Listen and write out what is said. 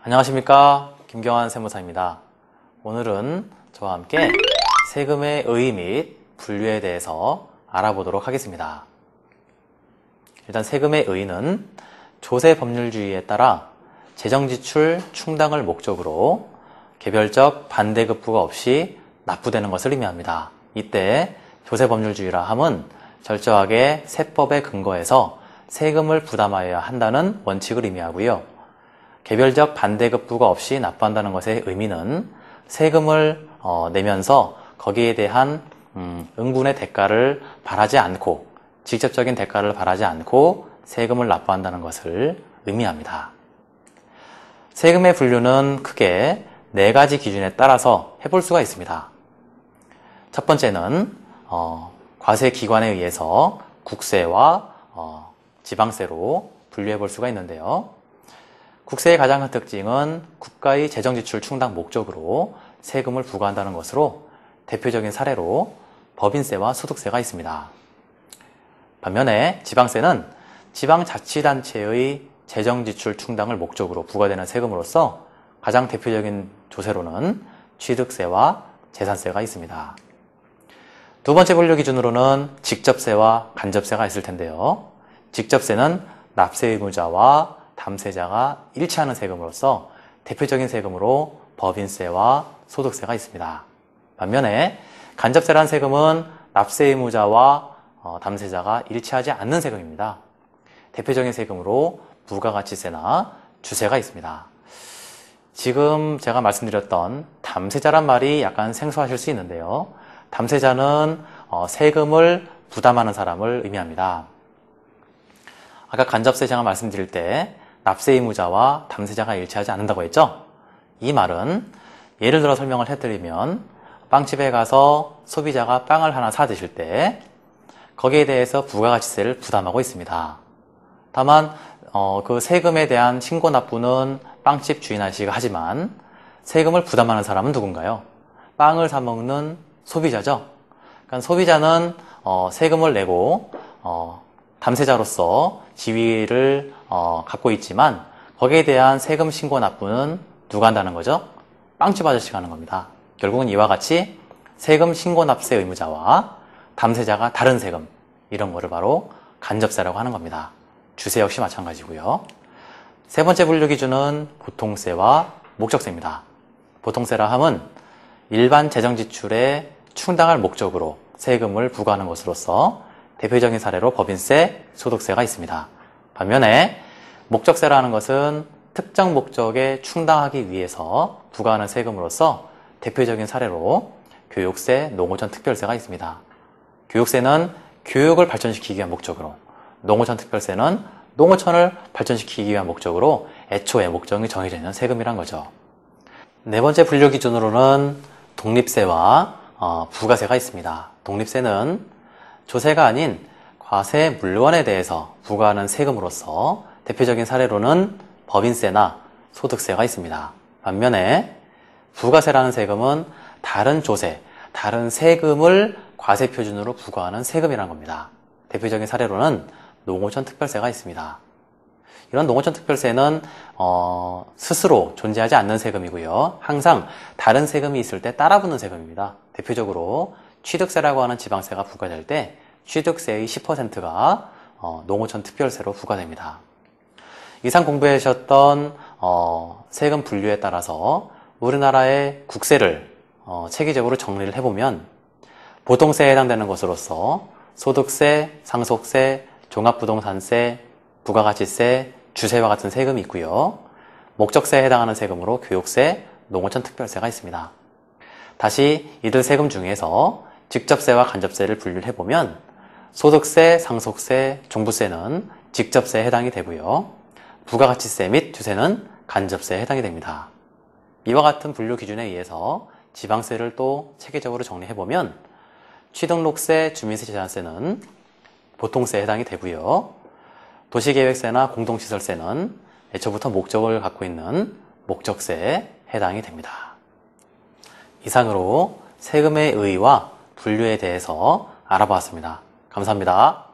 안녕하십니까, 김경환 세무사입니다. 오늘은 저와 함께 세금의 의의 및 분류에 대해서 알아보도록 하겠습니다. 일단 세금의 의의는 조세법률주의에 따라 재정지출 충당을 목적으로 개별적 반대급부가 없이 납부되는 것을 의미합니다. 이때 조세법률주의라 함은 철저하게 세법에 근거해서 세금을 부담하여야 한다는 원칙을 의미하고요. 개별적 반대급부가 없이 납부한다는 것의 의미는 세금을 내면서 거기에 대한 응분의 대가를 바라지 않고, 직접적인 대가를 바라지 않고 세금을 납부한다는 것을 의미합니다. 세금의 분류는 크게 4가지 기준에 따라서 해볼 수가 있습니다. 첫 번째는 과세기관에 의해서 국세와 지방세로 분류해 볼 수가 있는데요. 국세의 가장 큰 특징은 국가의 재정지출 충당 목적으로 세금을 부과한다는 것으로 대표적인 사례로 법인세와 소득세가 있습니다. 반면에 지방세는 지방자치단체의 재정지출 충당을 목적으로 부과되는 세금으로서 가장 대표적인 조세로는 취득세와 재산세가 있습니다. 두 번째 분류 기준으로는 직접세와 간접세가 있을 텐데요. 직접세는 납세 의무자와 담세자가 일치하는 세금으로서 대표적인 세금으로 법인세와 소득세가 있습니다. 반면에 간접세라는 세금은 납세 의무자와 담세자가 일치하지 않는 세금입니다. 대표적인 세금으로 부가가치세나 주세가 있습니다. 지금 제가 말씀드렸던 담세자란 말이 약간 생소하실 수 있는데요. 담세자는 세금을 부담하는 사람을 의미합니다. 아까 간접세 제가 말씀드릴 때 납세 의무자와 담세자가 일치하지 않는다고 했죠? 이 말은 예를 들어 설명을 해드리면 빵집에 가서 소비자가 빵을 하나 사 드실 때 거기에 대해서 부가가치세를 부담하고 있습니다. 다만 그 세금에 대한 신고 납부는 빵집 주인 아저씨가 하지만 세금을 부담하는 사람은 누군가요? 빵을 사 먹는 소비자죠. 그러니까 소비자는 세금을 내고 담세자로서 지위를 갖고 있지만 거기에 대한 세금 신고 납부는 누가 한다는 거죠? 빵집 아저씨가 하는 겁니다. 결국은 이와 같이 세금 신고 납세 의무자와 담세자가 다른 세금, 이런 거를 바로 간접세라고 하는 겁니다. 주세 역시 마찬가지고요. 세 번째 분류 기준은 보통세와 목적세입니다. 보통세라 함은 일반 재정 지출에 충당할 목적으로 세금을 부과하는 것으로서 대표적인 사례로 법인세, 소득세가 있습니다. 반면에 목적세라는 것은 특정 목적에 충당하기 위해서 부과하는 세금으로서 대표적인 사례로 교육세, 농어촌 특별세가 있습니다. 교육세는 교육을 발전시키기 위한 목적으로, 농어촌 특별세는 농어촌을 발전시키기 위한 목적으로 애초에 목적이 정해져 있는 세금이란 거죠. 네 번째 분류 기준으로는 독립세와 부가세가 있습니다. 독립세는 조세가 아닌 과세 물건에 대해서 부과하는 세금으로서 대표적인 사례로는 법인세나 소득세가 있습니다. 반면에 부가세라는 세금은 다른 조세, 다른 세금을 과세 표준으로 부과하는 세금이라는 겁니다. 대표적인 사례로는 농어촌 특별세가 있습니다. 이런 농어촌 특별세는 스스로 존재하지 않는 세금이고요. 항상 다른 세금이 있을 때 따라붙는 세금입니다. 대표적으로 취득세라고 하는 지방세가 부과될 때 취득세의 10%가 농어촌 특별세로 부과됩니다. 이상 공부하셨던 세금 분류에 따라서 우리나라의 국세를 체계적으로 정리를 해보면 보통세에 해당되는 것으로서 소득세, 상속세, 종합부동산세, 부가가치세, 주세와 같은 세금이 있고요. 목적세에 해당하는 세금으로 교육세, 농어촌 특별세가 있습니다. 다시 이들 세금 중에서 직접세와 간접세를 분류를 해보면 소득세, 상속세, 종부세는 직접세에 해당이 되고요. 부가가치세 및 주세는 간접세에 해당이 됩니다. 이와 같은 분류 기준에 의해서 지방세를 또 체계적으로 정리해보면 취등록세, 주민세, 재산세는 보통세에 해당이 되고요. 도시계획세나 공동시설세는 애초부터 목적을 갖고 있는 목적세에 해당이 됩니다. 이상으로 세금의 의의와 분류에 대해서 알아보았습니다. 감사합니다.